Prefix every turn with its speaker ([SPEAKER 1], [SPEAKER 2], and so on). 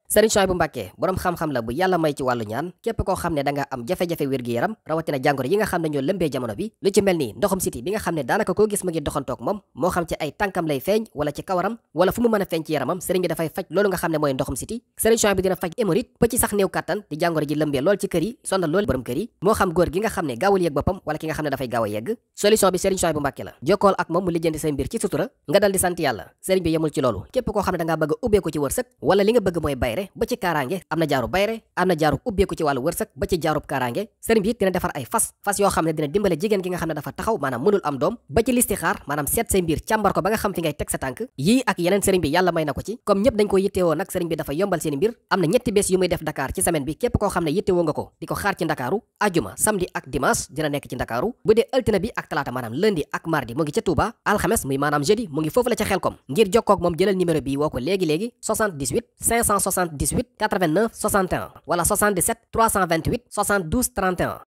[SPEAKER 1] Sëriñ Souhaïbou Mbacké boroom xam-xam la bu yàlla may ci wàllu ñaan képp koo xam ne da nga am jafe-jafe wér-gi-yaram rawatina jàngoro yi nga xam ne ñoo lëmbee jamono bi lu ci mel ni ndoxum siti bi nga xam ne daanaka koo gis mu ngi doxantoog moom moo xam ci ay tànkam lay feeñ wala ci kawaram wala fu mu mën a feeñ ci yaramam sëriñ bi dafay faj loolu nga xam ne mooy ndoxum siti sëriñ Souhaïbou dina faj hémorroïde ba ci sax néew kàttan di jàngoro ji lëmbee lool ci kër yi sonal lool borom kër yi moo xam góor gi nga xam ne gaawul yegg boppam wala ki nga xam ne dafay gaaw a yegg solution bi sëriñ Souhaïbou Mbacké la jokkool ak moom mu lijjanti say mbir ci sutura nga dal di sant yàlla sëriñ bi yemul ci loolu képp koo xam ne da ngaa bëgg a ubbeeku ci wërsëg wala li nga bëgg mooy bayre ba ci kaaraange am na jaaru bayre am na jaaru ubbeeku ci wàllu wërsëg ba ci jaarub kaaraange sëriñ bi it dina defar ay fas yoo xam ne dina dimbale jigéen gi nga xam ne dafa taxaw maanaam mënul am doom ba ci listixaar maanaam seet say mbir càmbar ko ba nga xam fi ngay teg sa tànk yii ak yeneen sëriñ bi yàlla may na ko ci comme ñëpp dañ ko yittewoo nag sëriñ bi dafa yombal seeni mbir am na ñetti bés yu muy def Dakar ci semaine bi képp koo xam ne yittewoo nga ko di ko xaar ci Ndakaaru ajuma samedi ak dimanche dina nekk ci Ndakaaru bu dee altine bi ak talaata maanaam lundi ak mardi mu ngi ca Touba alxames muy maanaam jeudi mu ngi foofu la ca Xelkom ngir jokkoo ak moom jëlal numéro bi woo ko léegi 78 578 89 61 wala 77 328 72 31